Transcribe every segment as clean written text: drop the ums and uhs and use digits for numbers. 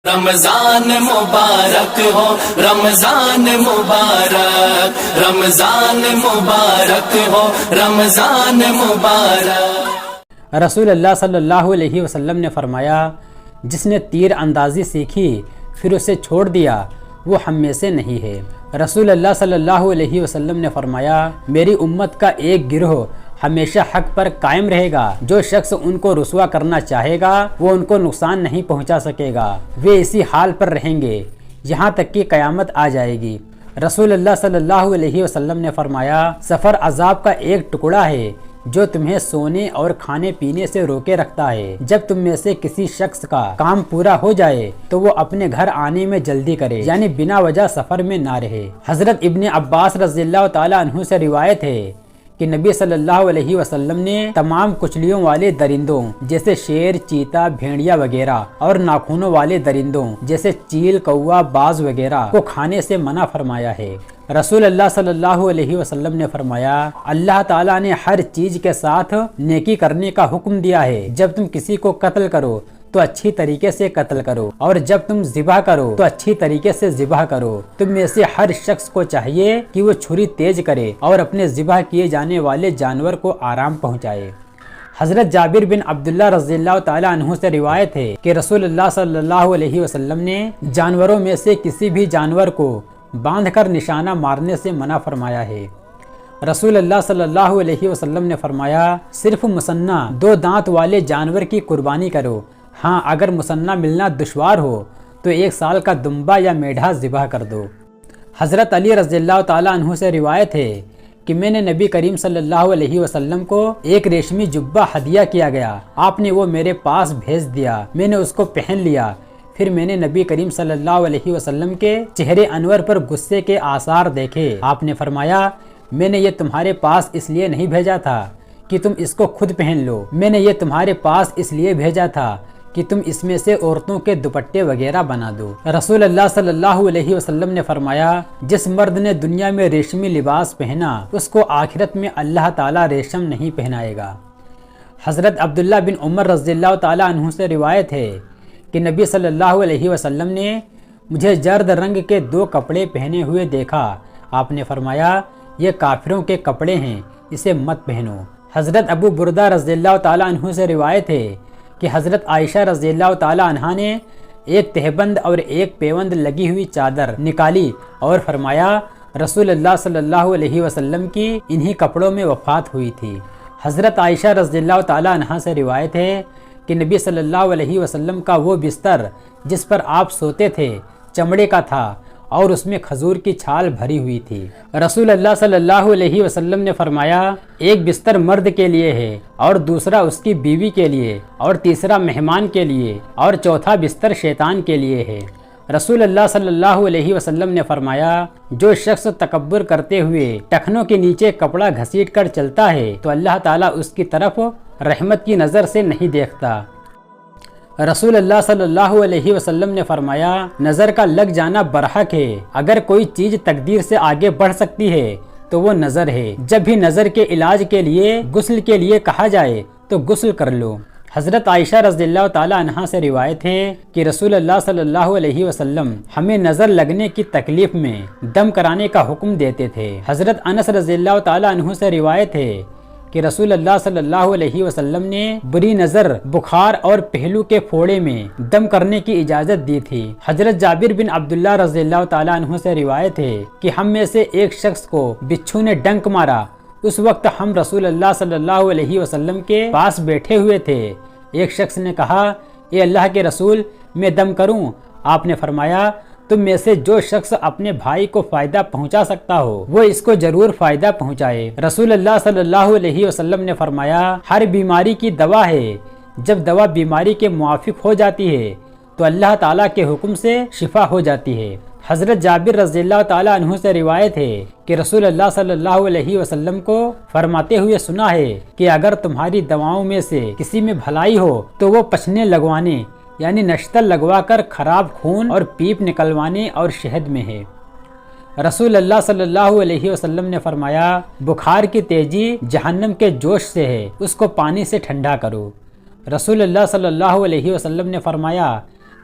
رمضان مبارک ہو، رمضان مبارک، رمضان مبارک ہو، رمضان مبارک۔ رسول اللہ صلی اللہ علیہ وسلم نے فرمایا، جس نے تیر اندازی سیکھی پھر اسے چھوڑ دیا وہ ہم میں سے نہیں ہے۔ رسول اللہ صلی اللہ علیہ وسلم نے فرمایا، میری امت کا ایک گروہ ہمیشہ حق پر قائم رہے گا، جو شخص ان کو رسوا کرنا چاہے گا وہ ان کو نقصان نہیں پہنچا سکے گا، وہ اسی حال پر رہیں گے یہاں تک کہ قیامت آ جائے گی۔ رسول اللہ صلی اللہ علیہ وسلم نے فرمایا، سفر عذاب کا ایک ٹکڑا ہے جو تمہیں سونے اور کھانے پینے سے روکے رکھتا ہے۔ جب تم میں سے کسی شخص کا کام پورا ہو جائے تو وہ اپنے گھر آنے میں جلدی کرے، یعنی بنا وجہ سفر میں نہ رہے۔ حضرت ابن عباس رضی اللہ تعالی عنہ سے روایت ہے کہ نبی صلی اللہ علیہ وسلم نے تمام کچلیوں والے درندوں جیسے شیر، چیتا، بھیڑیا وغیرہ اور ناخنوں والے درندوں جیسے چیل، کوا، باز وغیرہ کو کھانے سے منع فرمایا ہے۔ رسول اللہ صلی اللہ علیہ وسلم نے فرمایا، اللہ تعالیٰ نے ہر چیز کے ساتھ نیکی کرنے کا حکم دیا ہے۔ جب تم کسی کو قتل کرو تو اچھی طریقے سے قتل کرو، اور جب تم ذبح کرو تو اچھی طریقے سے ذبح کرو۔ تم میں سے ہر شخص کو چاہیے کہ وہ چھری تیز کرے اور اپنے ذبح کیے جانے والے جانور کو آرام پہنچائے۔ حضرت جابر بن عبداللہ رضی اللہ تعالی عنہ سے روایت ہے کہ رسول اللہ صلی اللہ علیہ وسلم نے جانوروں میں سے کسی بھی جانور کو باندھ کر نشانہ مارنے سے منع فرمایا ہے۔ رسول اللہ صلی اللہ علیہ وسلم نے فرمایا، صرف مثنیٰ 2 دانت والے جانور کی قربانی کرو، ہاں اگر مثنیٰ ملنا دشوار ہو تو 1 سال کا دمبا یا میڈھا ذبح کر دو۔ حضرت علی رضی اللہ تعالیٰ عنہ سے روایت ہے کہ میں نے نبی کریم صلی اللہ علیہ وسلم کو ایک ریشمی جبہ ہدیہ کیا گیا، آپ نے وہ میرے پاس بھیج دیا، میں نے اس کو پہن لیا، پھر میں نے نبی کریم صلی اللہ علیہ وسلم کے چہرے انور پر غصے کے آثار دیکھے۔ آپ نے فرمایا، میں نے یہ تمہارے پاس اس لیے نہیں بھیجا تھا کہ تم اس کو خود پہن لو، میں نے یہ تمہارے پاس اس لیے بھیجا تھا کہ تم اس میں سے عورتوں کے دوپٹے وغیرہ بنا دو۔ رسول اللہ صلی اللہ علیہ وسلم نے فرمایا، جس مرد نے دنیا میں ریشمی لباس پہنا اس کو آخرت میں اللہ تعالیٰ ریشم نہیں پہنائے گا۔ حضرت عبداللہ بن عمر رضی اللہ تعالیٰ عنہ سے روایت ہے کہ نبی صلی اللہ علیہ وسلم نے مجھے زرد رنگ کے 2 کپڑے پہنے ہوئے دیکھا، آپ نے فرمایا، یہ کافروں کے کپڑے ہیں، اسے مت پہنو۔ حضرت ابو بردہ رضی اللہ تعالیٰ عنہ سے روایت ہے کہ حضرت عائشہ رضی اللہ تعالیٰ عنہا نے ایک تہبند اور ایک پیوند لگی ہوئی چادر نکالی اور فرمایا، رسول اللہ صلی اللہ علیہ وسلم کی انہی کپڑوں میں وفات ہوئی تھی۔ حضرت عائشہ رضی اللہ تعالیٰ عنہا سے روایت ہے کہ نبی صلی اللہ علیہ وسلم کا وہ بستر جس پر آپ سوتے تھے چمڑے کا تھا اور اس میں کھجور کی چھال بھری ہوئی تھی۔ رسول اللہ صلی اللہ علیہ وسلم نے فرمایا، ایک بستر مرد کے لیے ہے اور دوسرا اس کی بیوی کے لیے اور تیسرا مہمان کے لیے اور چوتھا بستر شیطان کے لیے ہے۔ رسول اللہ صلی اللہ علیہ وسلم نے فرمایا، جو شخص تکبر کرتے ہوئے ٹخنوں کے نیچے کپڑا گھسیٹ کر چلتا ہے تو اللہ تعالیٰ اس کی طرف رحمت کی نظر سے نہیں دیکھتا۔ رسول اللہ صلی اللہ علیہ وسلم نے فرمایا، نظر کا لگ جانا برحق ہے، اگر کوئی چیز تقدیر سے آگے بڑھ سکتی ہے تو وہ نظر ہے۔ جب بھی نظر کے علاج کے لیے غسل کے لیے کہا جائے تو غسل کر لو۔ حضرت عائشہ رضی اللہ تعالی عنہا سے روایت ہے کہ رسول اللہ صلی اللہ علیہ وسلم ہمیں نظر لگنے کی تکلیف میں دم کرانے کا حکم دیتے تھے۔ حضرت انس رضی اللہ تعالی عنہ سے روایت ہے کہ رسول اللہ صلی اللہ علیہ وسلم نے بری نظر، بخار اور پہلو کے پھوڑے میں دم کرنے کی اجازت دی تھی۔ حضرت جابر بن عبداللہ رضی اللہ تعالیٰ عنہ سے روایت ہے کہ ہم میں سے ایک شخص کو بچھو نے ڈنک مارا، اس وقت ہم رسول اللہ صلی اللہ علیہ وسلم کے پاس بیٹھے ہوئے تھے۔ ایک شخص نے کہا، اے اللہ کے رسول، میں دم کروں؟ آپ نے فرمایا، تم میں سے جو شخص اپنے بھائی کو فائدہ پہنچا سکتا ہو وہ اس کو ضرور فائدہ پہنچائے۔ رسول اللہ صلی اللہ علیہ وسلم نے فرمایا، ہر بیماری کی دوا ہے، جب دوا بیماری کے موافق ہو جاتی ہے تو اللہ تعالیٰ کے حکم سے شفا ہو جاتی ہے۔ حضرت جابر رضی اللہ تعالیٰ عنہ سے روایت ہے کہ رسول اللہ صلی اللہ علیہ وسلم کو فرماتے ہوئے سنا ہے کہ اگر تمہاری دواؤں میں سے کسی میں بھلائی ہو تو وہ پچنے لگوانے یعنی نشتر لگوا کر خراب خون اور پیپ نکلوانے اور شہد میں ہے۔ رسول اللہ صلی اللہ علیہ وسلم نے فرمایا، بخار کی تیزی جہنم کے جوش سے ہے، اس کو پانی سے ٹھنڈا کرو۔ رسول اللہ صلی اللہ علیہ وسلم نے فرمایا،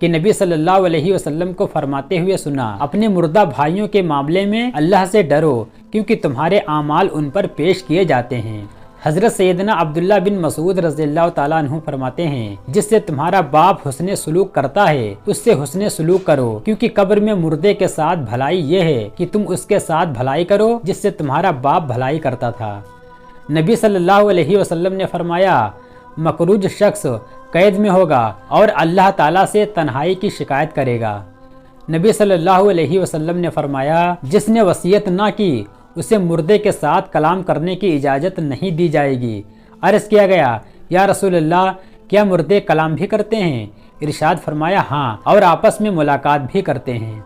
کہ نبی صلی اللہ علیہ وسلم کو فرماتے ہوئے سنا، اپنے مردہ بھائیوں کے معاملے میں اللہ سے ڈرو کیونکہ تمہارے اعمال ان پر پیش کیے جاتے ہیں۔ حضرت سیدنا عبداللہ بن مسعود رضی اللہ تعالیٰ عنہ فرماتے ہیں، جس سے تمہارا باپ حسن سلوک کرتا ہے اس سے حسن سلوک کرو، کیونکہ قبر میں مردے کے ساتھ بھلائی یہ ہے کہ تم اس کے ساتھ بھلائی کرو جس سے تمہارا باپ بھلائی کرتا تھا۔ نبی صلی اللہ علیہ وسلم نے فرمایا، مقروض شخص قید میں ہوگا اور اللہ تعالیٰ سے تنہائی کی شکایت کرے گا۔ نبی صلی اللہ علیہ وسلم نے فرمایا، جس نے وصیت نہ کی اسے مردے کے ساتھ کلام کرنے کی اجازت نہیں دی جائے گی۔ عرض کیا گیا، یا رسول اللہ، کیا مردے کلام بھی کرتے ہیں؟ ارشاد فرمایا، ہاں، اور آپس میں ملاقات بھی کرتے ہیں۔